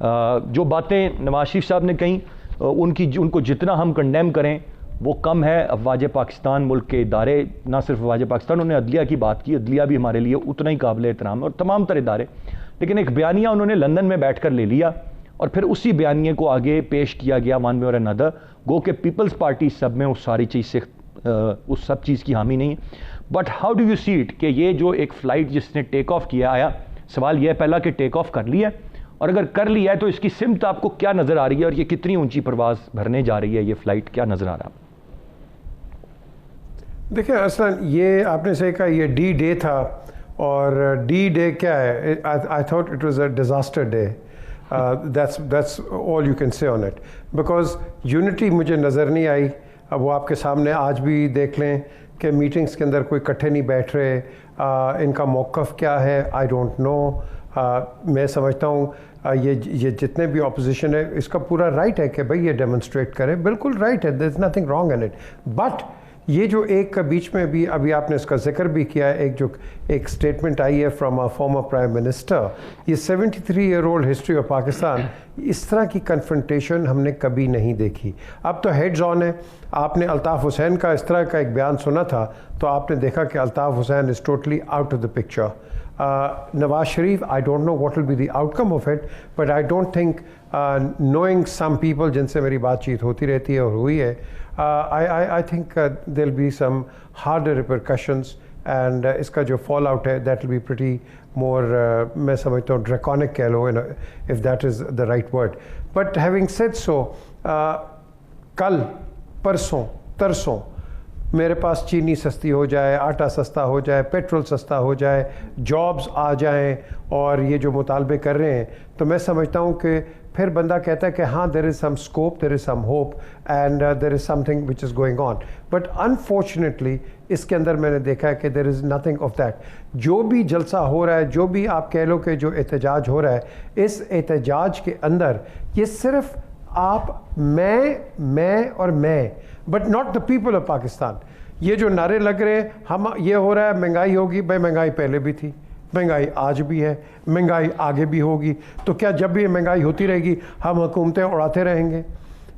جو باتیں نواز شریف صاحب نے کہیں ان کو جتنا ہم کنڈیم کریں وہ کم ہے. افواج پاکستان ملک کے ادارے, نہ صرف افواج پاکستان, انہوں نے عدلیہ کی بات کی, عدلیہ بھی ہمارے لیے اتنا ہی قابل احترام ہے اور تمام تر ادارے, لیکن ایک بیانیہ انہوں نے لندن میں بیٹھ کر لے لیا اور پھر اسی بیانیے کو آگے پیش کیا گیا ون وے اور انادر. گو کہ پیپلز پارٹی سب میں اس ساری چیز سے اس سب چیز کی حامی نہیں ہے. But how do you see it کہ یہ جو ایک فلائٹ جس نے ٹیک آف کیا آیا, سوال یہ ہے پہلا کہ ٹیک آف کر لیا, اور اگر کر لیا ہے تو اس کی سمت آپ کو کیا نظر آ رہی ہے اور یہ کتنی اونچی پرواز بھرنے جا رہی ہے, یہ فلائٹ کیا نظر آ رہا ہے؟ دیکھیں اصلا یہ آپ نے صحیح کہا, یہ ڈی ڈے تھا, اور ڈی ڈے کیا ہے, I thought it was a disaster day. that's all you can say on it, because unity مجھے نظر نہیں آئی. اب وہ آپ کے سامنے آج بھی دیکھ لیں کہ میٹنگز کے اندر کوئی اکٹھے نہیں بیٹھ رہے. ان کا موقف کیا ہے آئی ڈونٹ نو. میں سمجھتا ہوں یہ جتنے بھی اپوزیشن ہے اس کا پورا رائٹ ہے کہ بھئی یہ ڈیمونسٹریٹ کرے, بالکل رائٹ ہے, there is nothing wrong in it. But یہ جو ایک بیچ میں بھی ابھی آپ نے اس کا ذکر بھی کیا ہے, ایک اسٹیٹمنٹ آئی ہے from a former prime minister. یہ 73 year old history of Pakistan, اس طرح کی کنفرنٹیشن ہم نے کبھی نہیں دیکھی. اب تو ہیڈز آن ہے. آپ نے الطاف حسین کا اس طرح کا ایک بیان سنا تھا تو آپ نے دیکھا کہ Altaf Hussain is totally out of the picture. Nawaz Sharif, I don't know what will be the outcome of it, but I don't think, knowing some people جن سے میری بات چیت ہوتی رہتی ہے اور ہوئی ہے, I think there'll be some harder repercussions, and اس کا جو فال آؤٹ ہے that will be pretty more, میں سمجھتا ہوں draconic کہہ لو, if that is the right word. But having said so, کل پرسوں ترسوں میرے پاس چینی سستی ہو جائے, آٹا سستا ہو جائے, پیٹرول سستا ہو جائے, جابز آ جائیں, اور یہ جو مطالبے کر رہے ہیں, تو میں سمجھتا ہوں کہ پھر بندہ کہتا ہے کہ ہاں there is some scope, there is some hope, and there is something which is going on. But unfortunately اس کے اندر میں نے دیکھا ہے کہ there is nothing of that. جو بھی جلسہ ہو رہا ہے, جو بھی آپ کہہ لو کہ جو احتجاج ہو رہا ہے, اس احتجاج کے اندر یہ صرف آپ میں اور میں, but not the people of Pakistan. یہ جو نعرے لگ رہے ہیں, ہم یہ ہو رہا ہے مہنگائی ہوگی, بھائی مہنگائی پہلے بھی تھی, مہنگائی آج بھی ہے, مہنگائی آگے بھی ہوگی. تو کیا جب بھی مہنگائی ہوتی رہے گی ہم حکومتیں اڑاتے رہیں گے؟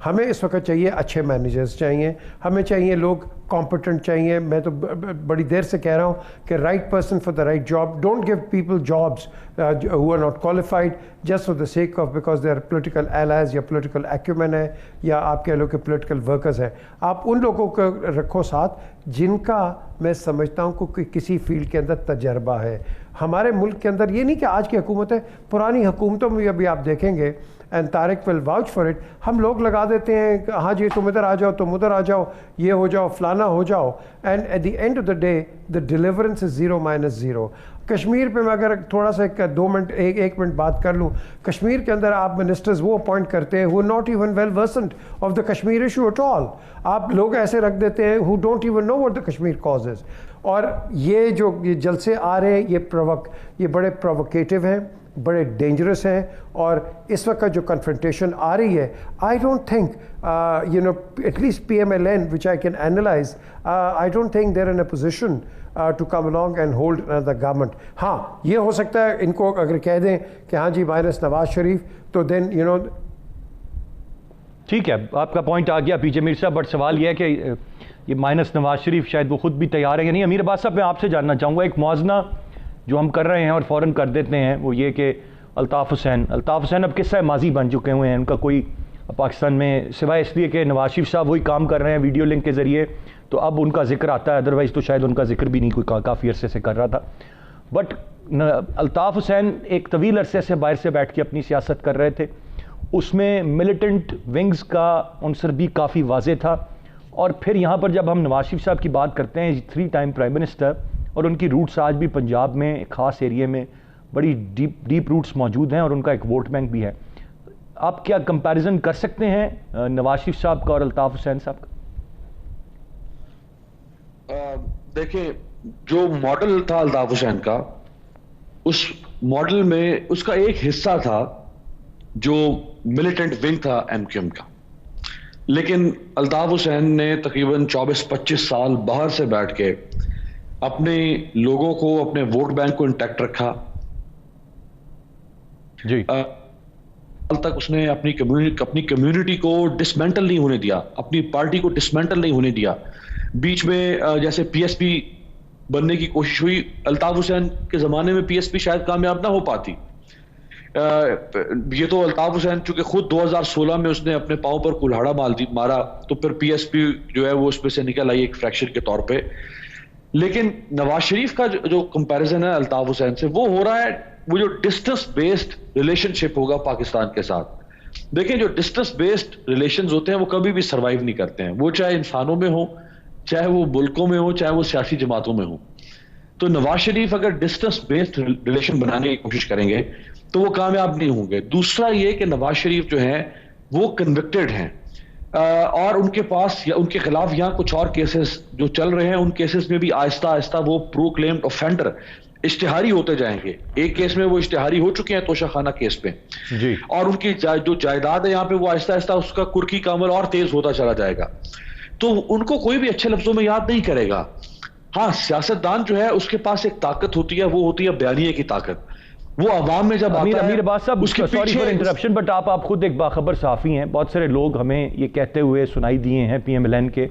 ہمیں اس وقت چاہیے اچھے مینیجرز چاہیے, ہمیں چاہیے لوگ کمپٹنٹ چاہیے. میں تو بڑی دیر سے کہہ رہا ہوں کہ right person for the right job. Don't give people jobs who are not qualified just for the sake of because they are political allies یا political acumen ہے, یا آپ کہہ لو کہ political workers ہیں. آپ ان لوگوں کو رکھو ساتھ جن کا میں سمجھتا ہوں کہ کسی فیلڈ کے اندر تجربہ ہے. ہمارے ملک کے اندر یہ نہیں کہ آج کی حکومت ہے, پرانی حکومتوں میں ابھی آپ دیکھیں گے, and Tariq will watch for it, ہم لوگ لگا دیتے ہیں کہ ہاں جی تم ادھر آ جاؤ, تم ادھر آ جاؤ, یہ ہو جاؤ, فلانا ہو جاؤ, and at the end of the day the deliverance is 0-0. Kashmir پہ میں اگر تھوڑا سا 2 منٹ ایک منٹ بات کر لوں, کشمیر کے اندر آپ منسٹرز وہ اپوائنٹ کرتے ہیں who are not even well versed of the Kashmir issue at all. آپ لوگ ایسے رکھ دیتے ہیں who don't even know what the Kashmir cause is. اور یہ جو جلسے آ رہے ہیں یہ بڑے پرووکیٹو ہیں, بڑے ڈینجرس ہیں, اور اس وقت جو کنفرنٹیشن آ رہی ہے, I don't think at least PMLN which I can analyze, I don't think they're in a position to come along and hold the government. ہاں یہ ہو سکتا ہے ان کو اگر کہہ دیں کہ ہاں جی مائنس نواز شریف, تو دین ٹھیک ہے, آپ کا پوائنٹ آ گیا PJ میر صاحب. بٹ سوال یہ ہے کہ یہ مائنس نواز شریف شاید وہ خود بھی تیار ہے یا نہیں. امیر عباس صاحب, میں آپ سے جاننا چاہوں گا, ایک موازنہ جو ہم کر رہے ہیں اور فوراً کر دیتے ہیں وہ یہ کہ الطاف حسین اب قصہ ماضی بن چکے ہوئے ہیں. ان کا کوئی پاکستان میں سوائے اس لیے کہ نواز شریف صاحب وہی کام کر رہے ہیں ویڈیو لنک کے ذریعے, تو اب ان کا ذکر آتا ہے, ادروائز تو شاید ان کا ذکر بھی نہیں کوئی کافی عرصے سے کر رہا تھا. بٹ الطاف حسین ایک طویل عرصے سے باہر سے بیٹھ کے اپنی سیاست کر رہے تھے, اس میں ملیٹنٹ ونگز کا عنصر بھی کافی واضح تھا. اور پھر یہاں پر جب ہم نواز شریف صاحب کی بات کرتے ہیں, 3 ٹائم پرائم منسٹر, اور ان کی روٹس آج بھی پنجاب میں ایک خاص ایریے میں بڑی ڈیپ روٹس موجود ہیں, اور ان کا ایک ووٹ بینک بھی ہے. آپ کیا کمپیریزن کر سکتے ہیں نواز شریف صاحب کا اور الطاف حسین صاحب کا؟ دیکھیں, جو ماڈل تھا الطاف حسین کا, اس ماڈل میں اس کا ایک حصہ تھا جو ملیٹنٹ ونگ تھا MQM کا. لیکن الطاف حسین نے تقریباً 24-25 سال باہر سے بیٹھ کے اپنے لوگوں کو, اپنے ووٹ بینک کو انٹیکٹ رکھا. جی تک اس نے اپنی کمیونٹی کو ڈسمینٹل نہیں ہونے دیا, اپنی پارٹی کو ڈسمینٹل نہیں ہونے دیا. بیچ میں جیسے پی ایس پی بننے کی کوشش ہوئی, الطاف حسین کے زمانے میں پی ایس پی شاید کامیاب نہ ہو پاتی. یہ تو الطاف حسین چونکہ خود 2016 میں اس نے اپنے پاؤں پر کلہاڑا مارا, تو پھر پی ایس پی جو ہے وہ اس میں سے نکل آئی ایک فریکشن کے طور پہ. لیکن نواز شریف کا جو کمپیریزن ہے الطاف حسین سے, وہ ہو رہا ہے وہ جو ڈسٹنس بیسڈ ریلیشن شپ ہوگا پاکستان کے ساتھ. دیکھیں جو ڈسٹنس بیسڈ ریلیشنز ہوتے ہیں وہ کبھی بھی سروائیو نہیں کرتے ہیں, وہ چاہے انسانوں میں ہوں, چاہے وہ ملکوں میں ہوں, چاہے وہ سیاسی جماعتوں میں ہوں. تو نواز شریف اگر ڈسٹنس بیسڈ ریلیشن بنانے کی کوشش کریں گے تو وہ کامیاب نہیں ہوں گے. دوسرا یہ کہ نواز شریف جو ہیں وہ کنوکٹڈ ہیں, اور ان کے پاس یا ان کے خلاف یہاں کچھ اور کیسز جو چل رہے ہیں, ان کیسز میں بھی آہستہ آہستہ وہ پروکلیمڈ offender اشتہاری ہوتے جائیں گے. ایک کیس میں وہ اشتہاری ہو چکے ہیں توشہ خانہ کیس پہ جی, اور ان کی جو جائیداد ہے یہاں پہ وہ آہستہ آہستہ اس کا کرکی کا عمل اور تیز ہوتا چلا جائے گا. تو ان کو کوئی بھی اچھے لفظوں میں یاد نہیں کرے گا. ہاں سیاستدان جو ہے اس کے پاس ایک طاقت ہوتی ہے, وہ ہوتی ہے بیانیے کی طاقت. وہ عوام میں جب امیر عباس صاحب, سوری فار انٹرپشن, بٹ آپ خود ایک باخبر صحافی ہیں. بہت سارے لوگ ہمیں یہ کہتے ہوئے سنائی دیے ہیں پی ایم ایل این کے,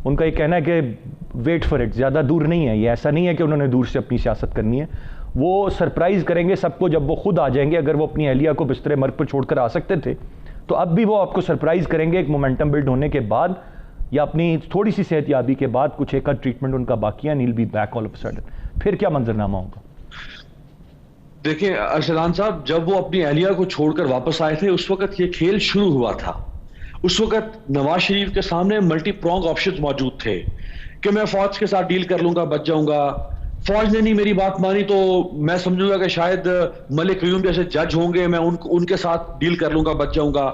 ان کا یہ کہنا ہے کہ ویٹ فار اٹ, زیادہ دور نہیں ہے. یہ ایسا نہیں ہے کہ انہوں نے دور سے اپنی سیاست کرنی ہے, وہ سرپرائز کریں گے سب کو جب وہ خود آ جائیں گے. اگر وہ اپنی اہلیہ کو بستر مرگ پر چھوڑ کر آ سکتے تھے تو اب بھی وہ آپ کو سرپرائز کریں گے ایک مومنٹم بلڈ ہونے کے بعد, یا اپنی تھوڑی سی صحت یابی کے بعد. کچھ ایک ٹریٹمنٹ ان کا باقی ہے, nil be back all of sudden. پھر کیا منظرنامہ ہوگا؟ دیکھیں ارسلان صاحب, جب وہ اپنی اہلیہ کو چھوڑ کر واپس آئے تھے اس وقت یہ کھیل شروع ہوا تھا. اس وقت نواز شریف کے سامنے ملٹی پرونگ آپشنز موجود تھے کہ میں فوج کے ساتھ ڈیل کر لوں گا, بچ جاؤں گا. فوج نے نہیں میری بات مانی تو میں سمجھوں گا کہ شاید ملک قیوم جیسے جج ہوں گے, میں ان کے ساتھ ڈیل کر لوں گا, بچ جاؤں گا.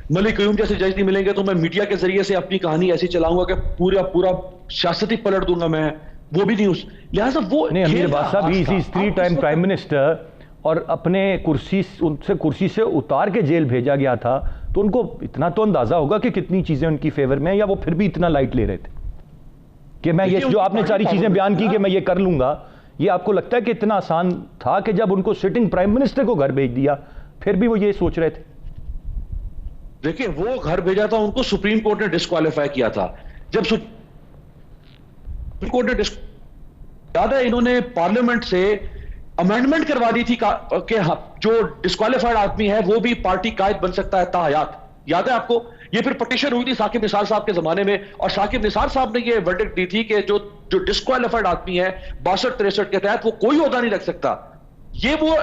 ملک قیوم جیسے جج نہیں ملیں گے تو میں میڈیا کے ذریعے سے اپنی کہانی ایسی چلاؤں گا کہ پورا سیاست ہی پلٹ دوں گا میں. وہ بھی نہیں, لہٰذا وہ نہیں. امیر عباس صاحب, ہی از 3 ٹائم پرائم منسٹر, اور اپنے کرسی سے اتار کے جیل بھیجا گیا تھا, تو ان کو اتنا تو اندازہ ہوگا کہ کتنی چیزیں ان کی فیور میں, یا وہ پھر بھی اتنا لائٹ لے رہے تھے کہ میں یہ جو آپ نے ساری چیزیں بیان کی کہ میں یہ کر لوں گا, یہ آپ کو لگتا ہے کہ اتنا آسان تھا کہ جب ان کو سٹنگ پرائم منسٹر کو گھر بھیج دیا پھر بھی وہ یہ سوچ رہے تھے؟ دیکھیں وہ گھر بھیجا تھا, ان کو سپریم کورٹ نے ڈسکوالیفائی کیا تھا. جب سپریم کورٹ نے یاد ہے انہوں نے پارلیمنٹ سے امینڈمنٹ کروا دی تھی کہ جو ڈسکوالیفائڈ آدمی ہے وہ بھی پارٹی قائد بن سکتا ہے تاحیات. یاد ہے آپ کو؟ یہ پھر پٹیشن ہوئی تھی ثاقب نثار صاحب کے زمانے میں, اور ثاقب نثار صاحب نے یہ ورڈکٹ دی تھی کہ جو ڈسکوالیفائڈ آدمی ہے 62-63 کے تحت وہ کوئی عہدہ نہیں رکھ سکتا. یہ وہ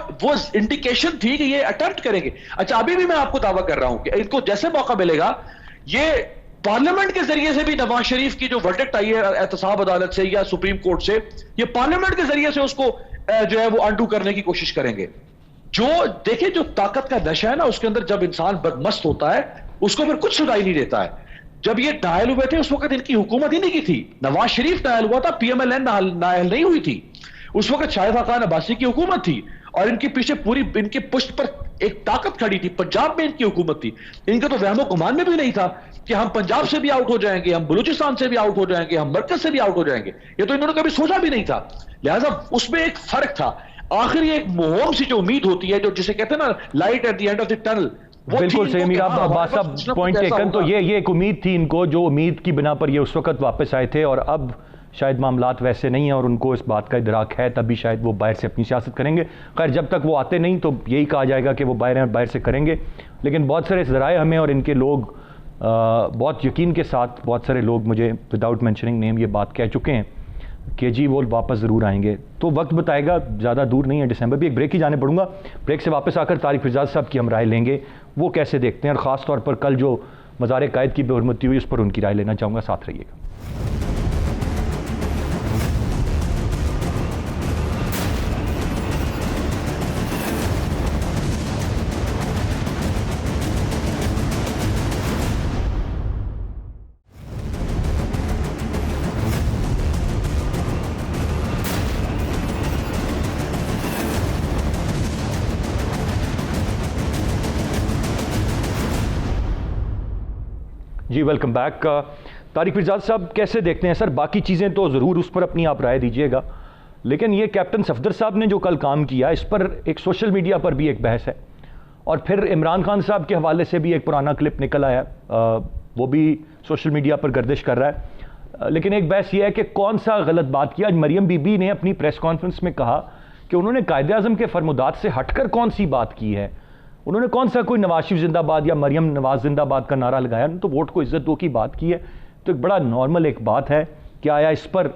انڈیکیشن تھی کہ یہ اٹیمپٹ کریں گے. اچھا ابھی بھی میں آپ کو دعویٰ کر رہا ہوں کہ ان کو جیسے موقع ملے گا یہ پارلیمنٹ کے ذریعے سے بھی نواز شریف کی جو ورڈکٹ آئی ہے احتساب عدالت سے یا سپریم کورٹ سے, یہ پارلیمنٹ کے ذریعے سے اس کو جو ہے وہ انڈو کرنے کی کوشش کریں گے. جو دیکھیں جو طاقت کا نشہ ہے نا اس کے اندر, جب انسان بدمست ہوتا ہے اس کو پھر کچھ سنائی نہیں دیتا ہے. جب یہ نائل ہوئے تھے اس وقت ان کی حکومت ہی نہیں کی تھی. نواز شریف نائل ہوا تھا, پی ایم ایل این نائل نہیں ہوئی تھی. اس وقت شاہد خاقان عباسی کی حکومت تھی, اور ان کے پیچھے پوری ان کے پشت پر ایک طاقت کھڑی تھی. پنجاب میں ان کی حکومت تھی. ان کا تو وہم و گمان میں بھی نہیں تھا کہ ہم پنجاب سے بھی آؤٹ ہو جائیں گے, ہم بلوچستان سے بھی آؤٹ ہو جائیں گے, ہم مرکز سے بھی آؤٹ ہو جائیں گے. یہ تو انہوں نے کبھی سوچا بھی نہیں تھا. لہٰذا اس میں ایک فرق تھا. آخر یہ ایک مہم سی جو امید ہوتی ہے, جو جسے کہتے ہیں نا light at the end of the tunnel, بالکل صحیح. امیر عباس صاحب پوائنٹ ٹیکن. تو یہ ایک امید تھی ان کو, جو امید کی بنا پر یہ اس وقت واپس آئے تھے, اور اب شاید معاملات ویسے نہیں ہیں اور ان کو اس بات کا ادراک ہے, تبھی شاید وہ باہر سے اپنی سیاست کریں گے. خیر جب تک وہ آتے نہیں تو یہی کہا جائے گا کہ وہ باہر سے کریں گے. لیکن بہت سارے ذرائع ہمیں اور ان کے لوگ بہت یقین کے ساتھ, بہت سارے لوگ مجھے وداؤٹ مینشننگ نیم یہ بات کہہ چکے ہیں کہ جی وہ واپس ضرور آئیں گے. تو وقت بتائے گا, زیادہ دور نہیں ہے دسمبر بھی. ایک بریک ہی جانے پڑوں گا. بریک سے واپس آ کر طارق فیضاز صاحب کی ہم رائے لیں گے, وہ کیسے دیکھتے ہیں, اور خاص طور پر کل جو مزار قائد کی بے حرمتی ہوئی اس پر ان کی رائے لینا چاہوں گا. ساتھ رہیے گا. جی ویلکم بیک. طارق فیضاز صاحب کیسے دیکھتے ہیں سر؟ باقی چیزیں تو ضرور اس پر اپنی آپ رائے دیجئے گا, لیکن یہ کیپٹن صفدر صاحب نے جو کل کام کیا اس پر ایک سوشل میڈیا پر بھی ایک بحث ہے, اور پھر عمران خان صاحب کے حوالے سے بھی ایک پرانا کلپ نکل آیا، وہ بھی سوشل میڈیا پر گردش کر رہا ہے، لیکن ایک بحث یہ ہے کہ کون سا غلط بات کیا۔ آج مریم بی بی نے اپنی پریس کانفرنس میں کہا کہ انہوں نے قائد اعظم کے فرمودات سے ہٹ کر کون سی بات کی ہے، انہوں نے کون سا کوئی نواز شریف زندہ باد یا مریم نواز زندہ باد کا نعرہ لگایا، تو ووٹ کو عزت دو کی بات کی ہے۔ تو ایک بڑا نارمل ایک بات ہے کہ آیا اس پر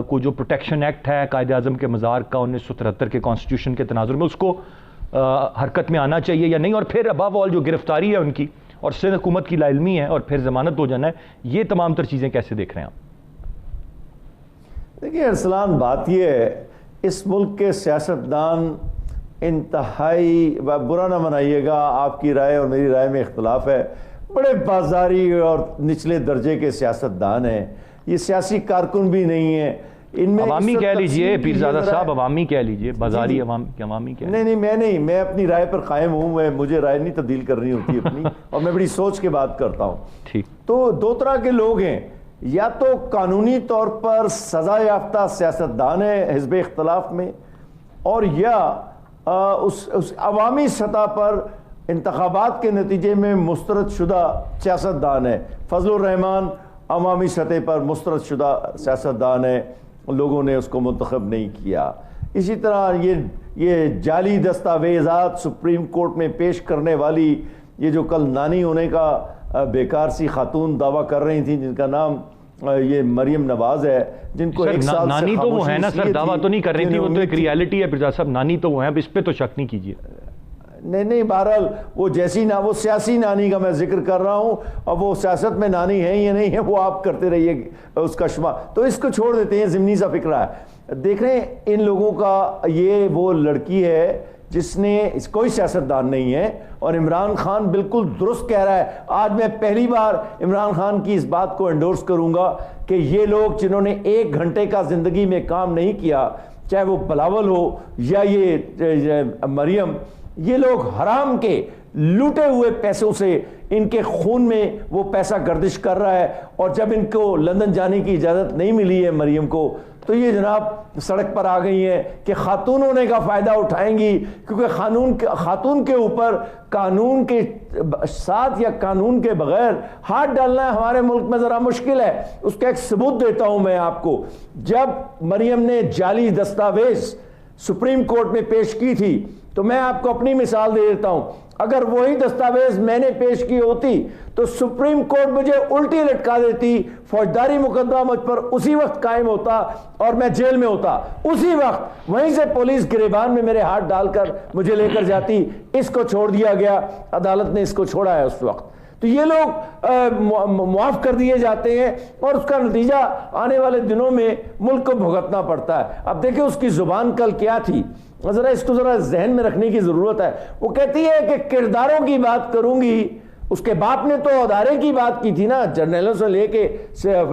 کوئی جو پروٹیکشن ایکٹ ہے قائد اعظم کے مزار کا 1973 کے کانسٹیٹیوشن کے تناظر میں، اس کو حرکت میں آنا چاہیے یا نہیں، اور پھر ابو آل جو گرفتاری ہے ان کی اور سندھ حکومت کی لاعلمی ہے اور پھر ضمانت ہو جانا ہے، یہ تمام تر چیزیں کیسے دیکھ رہے ہیں آپ؟ دیکھیے ارسلان، بات یہ ہے اس ملک کے سیاستدان انتہائی، برا نہ منائیے گا، آپ کی رائے اور میری رائے میں اختلاف ہے، بڑے بازاری اور نچلے درجے کے سیاستدان ہیں، یہ سیاسی کارکن بھی نہیں ہیں، ان میں عوامی کہہ لیجئے پیرزادہ صاحب، عوامی کہہ لیجئے، بازاری عوامی کہہ لیجئے۔ میں اپنی رائے پر قائم ہوں، مجھے رائے نہیں تبدیل کرنی ہوتی اپنی، اور میں بڑی سوچ کے بات کرتا ہوں۔ ٹھیک، تو دو طرح کے لوگ ہیں، یا تو قانونی طور پر سزا یافتہ سیاستدان ہیں حزب اختلاف میں، اور یا اس عوامی سطح پر انتخابات کے نتیجے میں مسترد شدہ سیاستدان ہے۔ فضل الرحمان عوامی سطح پر مسترد شدہ سیاستدان ہے، لوگوں نے اس کو منتخب نہیں کیا۔ اسی طرح یہ جعلی دستاویزات سپریم کورٹ میں پیش کرنے والی، یہ جو کل نانی ہونے کا بیکار سی خاتون دعویٰ کر رہی تھیں، جن کا نام یہ مریم نواز ہے، جن کو ایک سال سے نانی تو وہ ہے نا سر، دعویٰ تو نہیں کر رہی تھی، وہ تو ایک ریالٹی ہے پرزاد صاحب، نانی تو وہ ہیں، اب اس پہ تو شک نہیں کیجیے۔ نہیں بہرحال وہ وہ سیاسی نانی کا میں ذکر کر رہا ہوں، اب وہ سیاست میں نانی ہیں یا نہیں ہے وہ آپ کرتے رہیے اس کا شمار، تو اس کو چھوڑ دیتے ہیں، ضمنی سا فکرہ ہے۔ دیکھ رہے ہیں ان لوگوں کا، یہ وہ لڑکی ہے جس نے کوئی سیاستدان نہیں ہے، اور عمران خان بالکل درست کہہ رہا ہے۔ آج میں پہلی بار عمران خان کی اس بات کو انڈورس کروں گا کہ یہ لوگ جنہوں نے 1 گھنٹے کا زندگی میں کام نہیں کیا، چاہے وہ بلاول ہو یا یہ مریم، یہ لوگ حرام کے لوٹے ہوئے پیسوں سے، ان کے خون میں وہ پیسہ گردش کر رہا ہے، اور جب ان کو لندن جانے کی اجازت نہیں ملی ہے مریم کو، تو یہ جناب سڑک پر آ گئی ہیں کہ خاتون ہونے کا فائدہ اٹھائیں گی، کیونکہ خاتون کے اوپر قانون کے ساتھ یا قانون کے بغیر ہاتھ ڈالنا ہے ہمارے ملک میں ذرا مشکل ہے۔ اس کا ایک ثبوت دیتا ہوں میں آپ کو، جب مریم نے جعلی دستاویز سپریم کورٹ میں پیش کی تھی، تو میں آپ کو اپنی مثال دے دیتا ہوں، اگر وہی دستاویز میں نے پیش کی ہوتی تو سپریم کورٹ مجھے الٹی لٹکا دیتی، فوجداری مقدمہ مجھ پر اسی وقت قائم ہوتا اور میں جیل میں ہوتا، اسی وقت وہیں سے پولیس گریبان میں میرے ہاتھ ڈال کر مجھے لے کر جاتی۔ اس کو چھوڑ دیا گیا، عدالت نے اس کو چھوڑا ہے اس وقت۔ تو یہ لوگ معاف کر دیے جاتے ہیں، اور اس کا نتیجہ آنے والے دنوں میں ملک کو بھگتنا پڑتا ہے۔ اب دیکھیں اس کی زبان کل کیا تھی، ذرا اس کو ذرا ذہن میں رکھنے کی ضرورت ہے۔ وہ کہتی ہے کہ کرداروں کی بات کروں گی، اس کے باپ نے تو ادارے کی بات کی تھی نا، جرنیلوں سے لے کے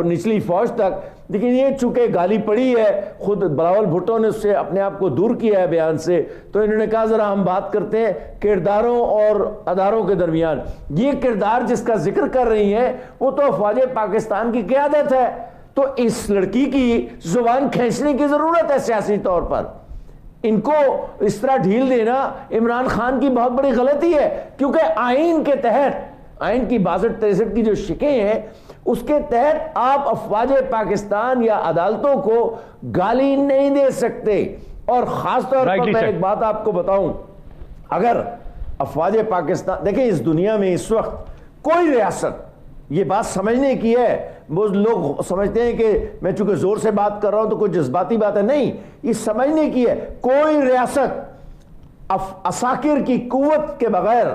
نچلی فوج تک، لیکن یہ چونکہ گالی پڑی ہے، خود بلاول بھٹو نے اس سے اپنے آپ کو دور کیا ہے بیان سے، تو انہوں نے کہا ذرا ہم بات کرتے ہیں کرداروں اور اداروں کے درمیان۔ یہ کردار جس کا ذکر کر رہی ہیں وہ تو افواج پاکستان کی قیادت ہے، تو اس لڑکی کی زبان کھینچنے کی ضرورت ہے سیاسی طور پر۔ ان کو اس طرح ڈھیل دینا عمران خان کی بہت بڑی غلطی ہے، کیونکہ آئین کے تحت، آئین کی 62-63 کی جو شکیں ہیں، اس کے تحت آپ افواج پاکستان یا عدالتوں کو گالی نہیں دے سکتے۔ اور خاص طور پر میں ایک بات آپ کو بتاؤں، اگر افواج پاکستان، دیکھیں اس دنیا میں اس وقت کوئی ریاست، یہ بات سمجھنے کی ہے، وہ لوگ سمجھتے ہیں کہ میں چونکہ زور سے بات کر رہا ہوں تو کوئی جذباتی بات ہے، نہیں، یہ سمجھنے کی ہے، کوئی ریاست عساکر کی قوت کے بغیر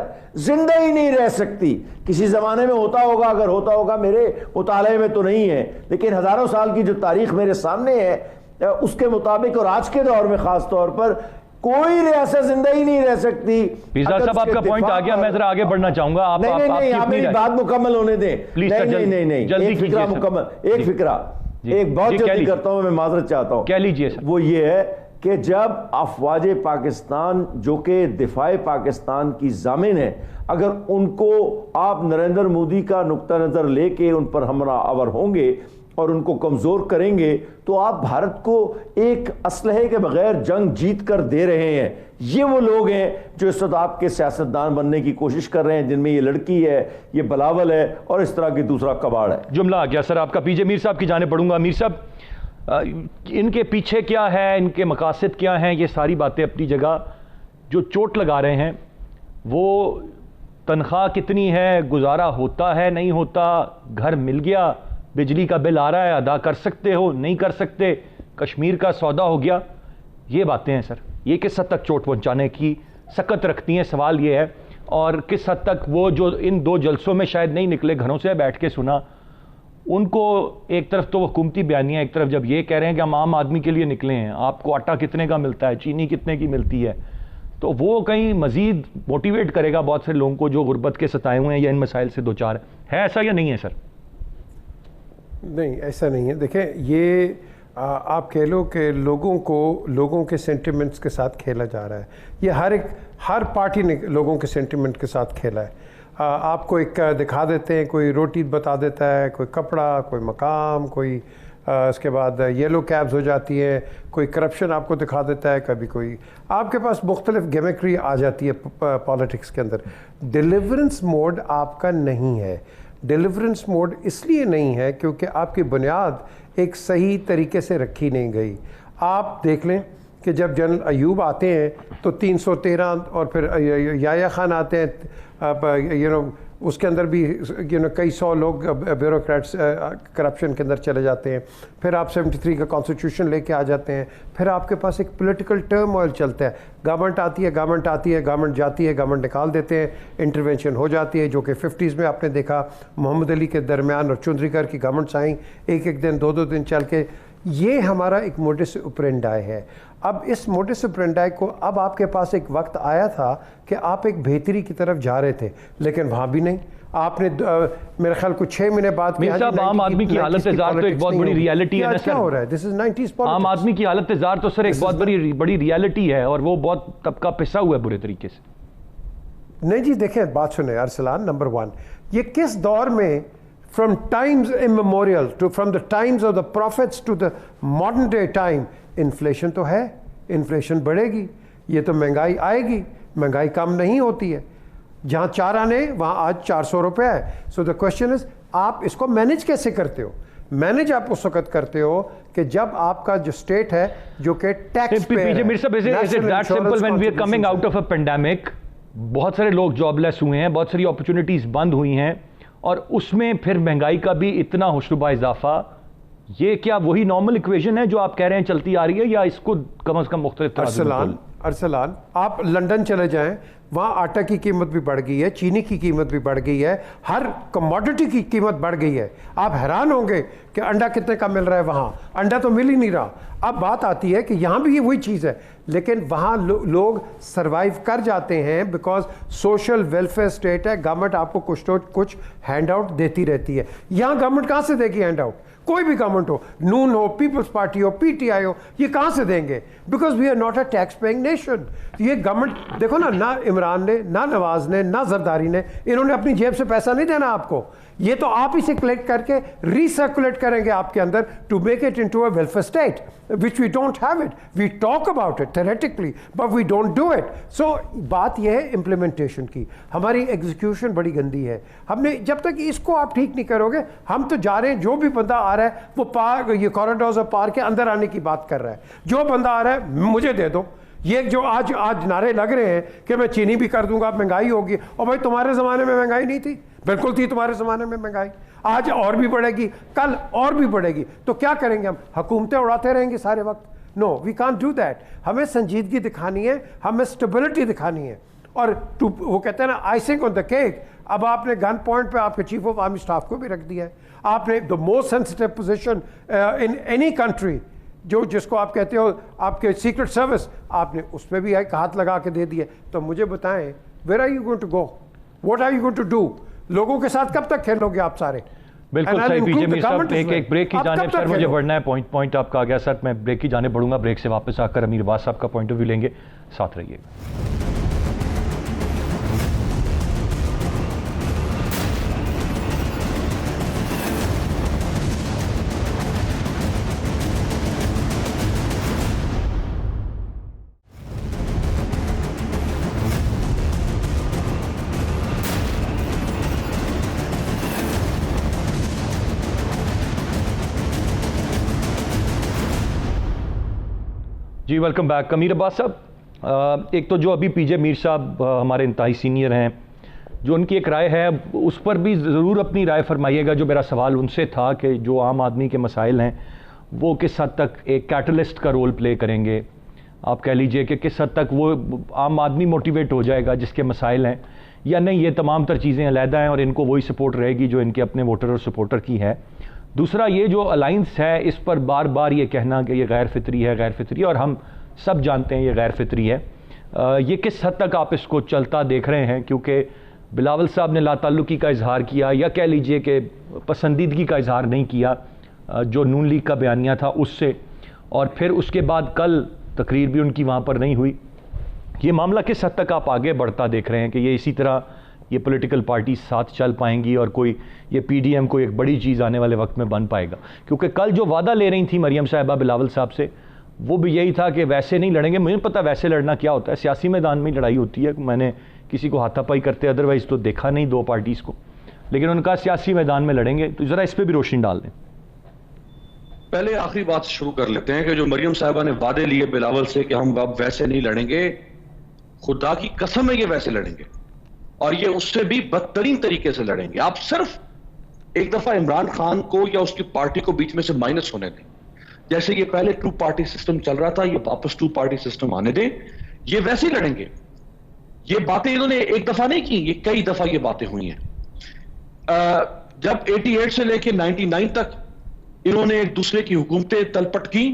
زندہ ہی نہیں رہ سکتی۔ کسی زمانے میں ہوتا ہوگا، اگر ہوتا ہوگا، میرے مطالعے میں تو نہیں ہے، لیکن ہزاروں سال کی جو تاریخ میرے سامنے ہے اس کے مطابق، اور آج کے دور میں خاص طور پر، کوئی ریاست زندہ ہی نہیں رہ سکتی۔ پیرزادہ صاحب آپ کا پوائنٹ آ گیا، میں ذرا آگے بڑھنا چاہوں گا، آپ میری بات مکمل ہونے دیں۔ نہیں، ایک فکرہ مکمل، ایک فکرہ، ایک بہت جلدی کرتا ہوں، میں معذرت چاہتا ہوں۔ کہہ لیجئے سر۔ وہ یہ ہے کہ جب افواج پاکستان جو کہ دفاع پاکستان کی ضامن ہے، اگر ان کو آپ نریندر مودی کا نقطہ نظر لے کے ان پر ہمراہ آور ہوں گے اور ان کو کمزور کریں گے تو آپ بھارت کو ایک اسلحے کے بغیر جنگ جیت کر دے رہے ہیں. یہ وہ لوگ ہیں جو اس وقت آپ کے سیاستدان بننے کی کوشش کر رہے ہیں، جن میں یہ لڑکی ہے، یہ بلاول ہے اور اس طرح کی دوسرا کباڑ ہے. جملہ آ گیا سر آپ کا. پی جے میر صاحب کی جانب پڑھوں گا. میر صاحب، ان کے پیچھے کیا ہے، ان کے مقاصد کیا ہیں؟ یہ ساری باتیں اپنی جگہ. جو چوٹ لگا رہے ہیں وہ تنخواہ کتنی ہے، گزارا ہوتا ہے نہیں ہوتا، گھر مل گیا، بجلی کا بل آ رہا ہے، ادا کر سکتے ہو نہیں کر سکتے، کشمیر کا سودا ہو گیا. یہ باتیں ہیں سر، یہ کس حد تک چوٹ پہنچانے کی سکت رکھتی ہیں؟ سوال یہ ہے. اور کس حد تک وہ جو ان 2 جلسوں میں شاید نہیں نکلے، گھروں سے بیٹھ کے سنا، ان کو ایک طرف تو حکومتی بیانیہ، ایک طرف جب یہ کہہ رہے ہیں کہ ہم عام آدمی کے لیے نکلے ہیں، آپ کو آٹا کتنے کا ملتا ہے، چینی کتنے کی ملتی ہے، تو وہ کہیں مزید موٹیویٹ کرے گا بہت سے لوگوں کو جو غربت کے ستائے ہوئے ہیں یا ان مسائل سے دوچار ہے ایسا یا نہیں ہے سر؟ نہیں، ایسا نہیں ہے. دیکھیں، یہ آپ کہہ لو کہ لوگوں کے سینٹیمنٹس کے ساتھ کھیلا جا رہا ہے. یہ ہر پارٹی نے لوگوں کے سینٹیمنٹ کے ساتھ کھیلا ہے. آپ کو ایک دکھا دیتے ہیں، کوئی روٹی بتا دیتا ہے، کوئی کپڑا، کوئی مقام، کوئی اس کے بعد یلو کیبز ہو جاتی ہیں، کوئی کرپشن آپ کو دکھا دیتا ہے، کبھی کوئی آپ کے پاس مختلف گیمکری آ جاتی ہے پالیٹکس کے اندر. ڈیلیورنس موڈ آپ کا نہیں ہے. ڈیلیورنس موڈ اس لیے نہیں ہے کیونکہ آپ کی بنیاد ایک صحیح طریقے سے رکھی نہیں گئی. آپ دیکھ لیں کہ جب جنرل ایوب آتے ہیں تو 313 اور پھر یحییٰ خان آتے ہیں، اس کے اندر بھی کئی 100 لوگ بیوروکریٹس کرپشن کے اندر چلے جاتے ہیں. پھر آپ 73 کا کانسٹیٹیوشن لے کے آ جاتے ہیں. پھر آپ کے پاس ایک پولیٹیکل ٹرم آئل چلتا ہے. گورنمنٹ آتی ہے، گورنمنٹ جاتی ہے، گورنمنٹ نکال دیتے ہیں، انٹرونشن ہو جاتی ہے، جو کہ 50s میں آپ نے دیکھا محمد علی کے درمیان اور چندریکر کی گورنمنٹس آئیں، ایک دن 2 دن چل کے. یہ ہمارا ایک موڈس اپرینڈائی ہے. اب اس موڈس اپرینڈائی کو اب آپ کے پاس ایک وقت آیا تھا کہ آپ ایک بہتری کی طرف جا رہے تھے، لیکن وہاں بھی نہیں. آپ نے میرے خیال کو 6 مہینے بعد عام آدمی کی حالت زار تو ایک بہت بڑی ریالٹی ہے. کیا ہو رہا ہے؟ دس از 90s پالیٹکس. عام آدمی کی حالت زار تو سر ایک بہت بڑی ریالٹی ہے، اور وہ بہت طبقہ پسا ہوا ہے برے طریقے سے. نہیں جی، دیکھیں بات سنیں ارسلان. نمبر 1، یہ کس دور میں from times immemorial from the times of the prophets to the modern day time inflation تو ہے، انفلیشن بڑھے گی، یہ تو مہنگائی آئے گی، مہنگائی کم نہیں ہوتی ہے. جہاں 4 آنے وہاں آج 400 روپے ہے. سو دا کوشچن از آپ اس کو مینج کیسے کرتے ہو؟ مینج آپ اس وقت کرتے ہو کہ جب آپ کا جو اسٹیٹ ہے جو کہ ٹیکس پینڈیمک، بہت سارے لوگ جاب لیس ہوئے ہیں، بہت ساری اپرچونٹیز بند ہوئی ہیں، اور اس میں پھر مہنگائی کا بھی اتنا ہوشربا اضافہ. یہ کیا وہی نارمل ایکویشن ہے جو آپ کہہ رہے ہیں چلتی آ رہی ہے، یا اس کو کم از کم مختلف ارسلان آپ لنڈن چلے جائیں، وہاں آٹا کی قیمت بھی بڑھ گئی ہے، چینی کی قیمت بھی بڑھ گئی ہے، ہر کموڈٹی کی قیمت بڑھ گئی ہے. آپ حیران ہوں گے کہ انڈا کتنے کا مل رہا ہے، وہاں انڈا تو مل ہی نہیں رہا. اب بات آتی ہے کہ یہاں بھی یہ وہی چیز ہے، لیکن وہاں لوگ سروائیو کر جاتے ہیں بیکاز سوشل ویلفیئر اسٹیٹ ہے. گورنمنٹ آپ کو کچھ ہینڈ آؤٹ دیتی رہتی ہے. یہاں گورنمنٹ کہاں سے دے گی ہینڈ آؤٹ؟ کوئی بھی گورنمنٹ ہو، نون ہو، پیپلز پارٹی ہو، پی ٹی آئی ہو، یہ کہاں سے دیں گے؟ Because we are not a tax paying nation. یہ گورنمنٹ دیکھو نا، نہ عمران نے، نہ نواز نے، نہ زرداری نے، انہوں نے اپنی جیب سے پیسہ نہیں دینا آپ کو. یہ تو آپ ہی سے کلیکٹ کر کے ریسرکولیٹ کریں گے آپ کے اندر to make it into a welfare state which we don't have it. We talk about it theoretically but we don't do it. So بات یہ ہے امپلیمنٹیشن کی. ہماری ایگزیکیوشن بڑی گندی ہے. ہم نے جب تک اس کو آپ ٹھیک نہیں کرو گے، ہم تو جا رہے ہیں، جو بھی بندہ آ رہا ہے وہ پارک، یہ کوریڈورز اور پارک کے اندر آنے کی بات کر رہا ہے. جو بندہ آ رہا ہے مجھے دے دو. یہ جو آج نعرے لگ رہے ہیں کہ میں چینی بھی کر دوں گا، مہنگائی ہوگی، اور بھائی تمہارے زمانے میں مہنگائی نہیں تھی؟ بالکل تھی تمہارے زمانے میں مہنگائی. آج اور بھی بڑھے گی، کل اور بھی بڑھے گی. تو کیا کریں گے ہم؟ حکومتیں اڑاتے رہیں گے سارے وقت؟ نو، وی کانٹ ڈو دیٹ. ہمیں سنجیدگی دکھانی ہے، ہمیں اسٹیبلٹی دکھانی ہے. اور وہ کہتے ہیں نا آئسنگ آن دا کیک. اب آپ نے گن پوائنٹ پہ آپ کے چیف آف آرمی اسٹاف کو بھی رکھ دیا ہے. آپ نے the most sensitive position in any country, جس کو آپ کہتے ہو آپ کے سیکرٹ سروس، آپ نے اس پہ بھی ایک ہاتھ لگا کے دے دیا. تو مجھے بتائیں where are you going to go? What are you going to do? لوگوں کے ساتھ کب تک کھیلو گے آپ سارے؟ بالکل صحیح. پی جے میر صاحب ایک بریک کی جانب سر مجھے بڑھنا ہے. پوائنٹ آپ کا آ گیا سر. میں بریک کی جانب بڑھوں گا. بریک سے واپس آ کر امیر واس صاحب کا پوائنٹ آف ویو لیں گے. ساتھ رہیے گا. جی ویلکم بیک امیر عباس صاحب. ایک تو جو ابھی پی جے میر صاحب ہمارے انتہائی سینئر ہیں, جو ان کی ایک رائے ہے اس پر بھی ضرور اپنی رائے فرمائیے گا. جو میرا سوال ان سے تھا کہ جو عام آدمی کے مسائل ہیں وہ کس حد تک ایک کیٹلسٹ کا رول پلے کریں گے, آپ کہہ لیجئے کہ کس حد تک وہ عام آدمی موٹیویٹ ہو جائے گا جس کے مسائل ہیں, یا نہیں یہ تمام تر چیزیں علیحدہ ہیں اور ان کو وہی سپورٹ رہے گی جو ان کے اپنے ووٹر اور سپورٹر کی ہے. دوسرا یہ جو الائنس ہے اس پر بار بار یہ کہنا کہ یہ غیر فطری ہے, غیر فطری, اور ہم سب جانتے ہیں یہ غیر فطری ہے, یہ کس حد تک آپ اس کو چلتا دیکھ رہے ہیں؟ کیونکہ بلاول صاحب نے لا تعلقی کا اظہار کیا, یا کہہ لیجئے کہ پسندیدگی کا اظہار نہیں کیا جو نون لیگ کا بیانیہ تھا اس سے, اور پھر اس کے بعد کل تقریر بھی ان کی وہاں پر نہیں ہوئی. یہ معاملہ کس حد تک آپ آگے بڑھتا دیکھ رہے ہیں کہ یہ اسی طرح یہ پولیٹیکل پارٹی ساتھ چل پائیں گی اور کوئی یہ پی ڈی ایم کو ایک بڑی چیز آنے والے وقت میں بن پائے گا؟ کیونکہ کل جو وعدہ لے رہی تھی مریم صاحبہ بلاول صاحب سے وہ بھی یہی تھا کہ ویسے نہیں لڑیں گے. مجھے پتہ ویسے لڑنا کیا ہوتا ہے, سیاسی میدان میں لڑائی ہوتی ہے, میں نے کسی کو ہاتھا پائی کرتے ادروائز تو دیکھا نہیں دو پارٹیز کو, لیکن ان کا سیاسی میدان میں لڑیں گے. تو ذرا اس پہ بھی روشنی ڈال دیں. پہلے آخری بات شروع کر لیتے ہیں کہ جو مریم صاحبہ نے وعدے لیے بلاول سے کہ ہم اب ویسے نہیں لڑیں گے, خدا کی قسم ہے یہ ویسے لڑیں گے, اور یہ اس سے بھی بدترین طریقے سے لڑیں گے. آپ صرف ایک دفعہ عمران خان کو یا اس کی پارٹی کو بیچ میں سے مائنس ہونے دیں. جیسے یہ پہلے 2 پارٹی سسٹم چل رہا تھا, یہ واپس 2 پارٹی سسٹم آنے دیں, یہ ویسے ہی لڑیں گے. یہ باتیں انہوں نے ایک دفعہ نہیں کی, یہ کئی دفعہ یہ باتیں ہوئی ہیں. جب 88 سے لے کے 99 تک انہوں نے ایک دوسرے کی حکومتیں تلپٹ کی,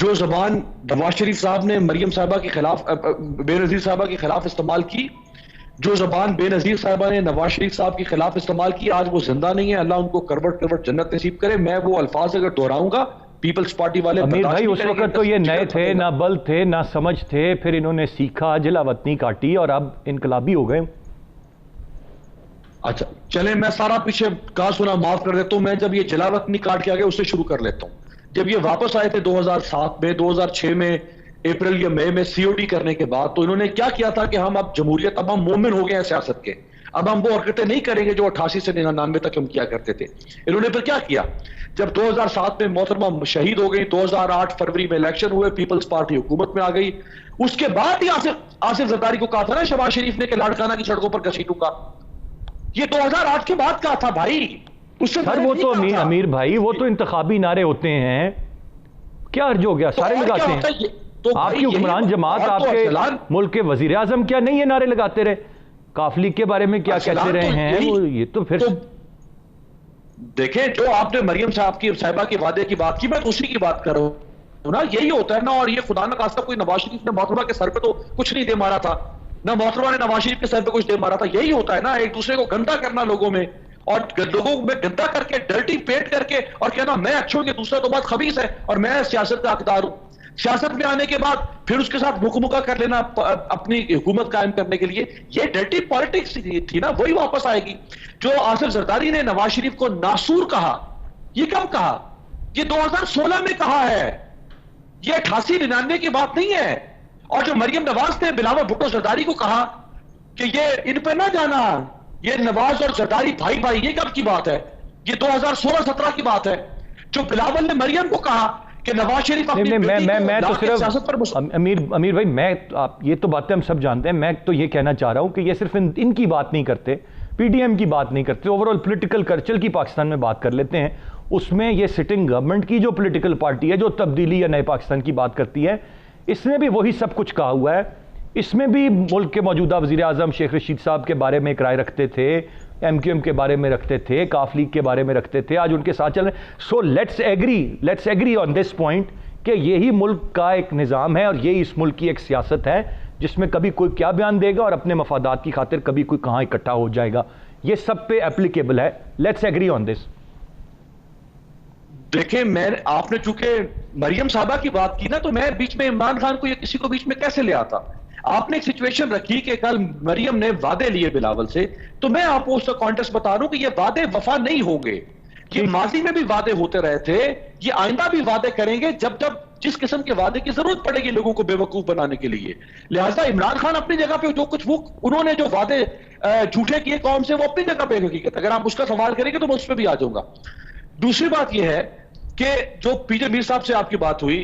جو زبان نواز شریف صاحب نے مریم صاحبہ کے خلاف, بے نظیر صاحبہ کے خلاف استعمال کی, جو زبان بے نظیر صاحبہ نے نواز شریف صاحب کے خلاف استعمال کی, آج وہ زندہ نہیں ہے. اللہ ان کو کروٹ جنت نصیب کرے. میں وہ الفاظ اگر دہراؤں گا پیپلز پارٹی والے امیر بھائی اس وقت تو یہ نئے تھے, نہ بل تھے, نہ سمجھ تھے, پھر انہوں نے سیکھا, جلا وطنی کاٹی اور اب انقلابی ہو گئے. اچھا چلیں میں سارا پیچھے کہا سنا معاف کر دیتا ہوں. میں جب یہ جلا وطنی کاٹ کے آگے اس سے شروع کر لیتا ہوں. جب یہ واپس آئے تھے 2007 میں, 2006 میں, اپریل یا مئی میں سی او ڈی کرنے کے بعد, تو انہوں نے کیا کیا تھا کہ ہم اب جمہوریت, اب ہم مومن ہو گئے ہیں سیاست کے, اب ہم وہ حرکتیں نہیں کریں گے جو 88 سے 99 تک ہم کیا کرتے تھے. انہوں نے پھر کیا کیا؟ جب 2007 میں محترمہ شہید ہو گئی, 2008 فروری میں الیکشن ہوئے, پیپلز پارٹی حکومت میں آ گئی. اس کے بعد ہی آصف زرداری کو کہا تھا نا شہباز شریف نے کہ لاڑکانہ کی سڑکوں پر گھسیٹوں کا. یہ 2008 کے بعد کہا تھا بھائی. اس سے وہ تو امیر بھائی وہ تو انتخابی نعرے ہوتے ہیں, کیا عرض ہو گیا, سارے لگاتے ہیں. آپ کی حکمران جماعت, آپ کے ملک کے وزیر اعظم کیا نہیں یہ نعرے لگاتے رہے؟ کاف لیگ کے بارے میں کیا کہتے رہے ہیں؟ یہ تو پھر دیکھیں جو آپ نے مریم صاحبہ کے وعدے کی بات کی, میں اسی کی بات کر رہا ہوں نا. یہی ہوتا ہے نا. اور یہ خدا نہ خواستہ کوئی نواز شریف نے محترمہ کے سر پہ تو کچھ نہیں دے مارا تھا, نہ محترمہ نے نواز شریف کے سر پہ کچھ دے مارا تھا. یہی ہوتا ہے نا, ایک دوسرے کو گندا کرنا لوگوں میں, اور لوگوں میں گندا کر کے, ڈرٹی پیٹ کر کے, اور کہنا میں اچھا ہوں, یہ دوسرا تو بات خبیث ہے اور میں سیاست کا حقدار ہوں. سیاست میں آنے کے بعد پھر اس کے ساتھ مکمکہ کر لینا اپنی حکومت قائم کرنے کے لیے, یہ ڈرٹی پالیٹکس تھی نا, وہی واپس آئے گی. جو آصف زرداری نے نواز شریف کو ناسور کہا, یہ کب کہا؟ یہ 2016 میں کہا ہے, یہ 88-99 کی بات نہیں ہے. اور جو مریم نواز نے بلاول بھٹو زرداری کو کہا کہ یہ ان پہ نہ جانا, یہ نواز اور زرداری بھائی بھائی, یہ کب کی بات ہے؟ یہ 2016-17 کی بات ہے. جو بلاول نے مریم کو کہا کہ نواز شریف اپنی میں تو صرف امیر بھائی, میں یہ تو باتیں ہم سب جانتے ہیں, میں تو یہ کہنا چاہ رہا ہوں کہ یہ صرف ان کی بات نہیں کرتے, پی ڈی ایم کی بات نہیں کرتے, اوورال پولیٹیکل کلچر کی پاکستان میں بات کر لیتے ہیں. اس میں یہ سٹنگ گورنمنٹ کی جو پولیٹیکل پارٹی ہے جو تبدیلی یا نئے پاکستان کی بات کرتی ہے, اس نے بھی وہی سب کچھ کہا ہوا ہے. اس میں بھی ملک کے موجودہ وزیر اعظم شیخ رشید صاحب کے بارے میں ایک رائے رکھتے تھے, ایم کیو ایم کے بارے میں رکھتے تھے, کاف لیگ کے بارے میں رکھتے تھے, آج ان کے ساتھ چل رہے ہیں. So let's agree on this point کہ یہی ملک کا ایک نظام ہے اور یہی اس ملک کی ایک سیاست ہے جس میں کبھی کوئی کیا بیان دے گا اور اپنے مفادات کی خاطر کبھی کوئی کہاں اکٹھا ہو جائے گا. یہ سب پہ اپلیکیبل ہے. لیٹس ایگری آن دس. دیکھیں آپ نے چونکہ مریم صاحبہ کی بات کی نا, تو میں بیچ میں عمران خان کو یا کسی کو بیچ میں کیسے لے آتا؟ آپ نے ایک سچویشن رکھی کہ کل مریم نے وعدے لیے بلاول سے, تو میں آپ کو اس کا کانٹیکسٹ بتا رہا ہوں کہ یہ وعدے وفا نہیں ہوں گے. یہ ماضی میں بھی وعدے ہوتے رہے تھے, یہ آئندہ بھی وعدے کریں گے جب جس قسم کے وعدے کی ضرورت پڑے گی لوگوں کو بے وقوف بنانے کے لیے. لہٰذا عمران خان اپنی جگہ پہ جو کچھ وہ انہوں نے جو وعدے جھوٹے کیے قوم سے, وہ اپنی جگہ پہ حقیقت. اگر آپ اس کا سوال کریں گے تو میں اس پہ بھی آ جاؤں گا. دوسری بات یہ ہے کہ جو پی جے میر صاحب سے آپ کی بات ہوئی,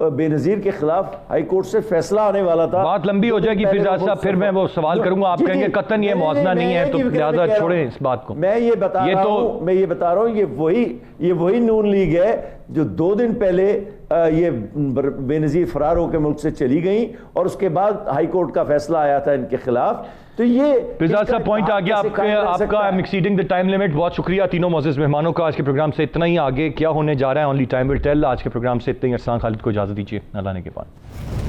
بے نظیر کے خلاف ہائی کورٹ سے فیصلہ آنے والا تھا. بات لمبی ہو جائے گی فیضان صاحب, پھر میں وہ سوال کروں گا, آپ کہیں گے قطعاً یہ موازنہ نہیں ہے, تو لہٰذا چھوڑیں اس بات کو. میں یہ بتا رہا ہوں یہ وہی نون لیگ ہے جو 2 دن پہلے یہ بے نظیر فرار ہو کے ملک سے چلی گئیں, اور اس کے بعد ہائی کورٹ کا فیصلہ آیا تھا ان کے خلاف. تو یہ فیضان صاحب پوائنٹ آ گیا آپ کا, I'm exceeding the time limit. بہت شکریہ تینوں معزز مہمانوں کا. آج کے پروگرام سے اتنا ہی, آگے کیا ہونے جا رہا ہے only time will tell. آج کے پروگرام سے اتنا ہی. ارسلان خالد کو اجازت دیجیے, اللہ نے کے بعد.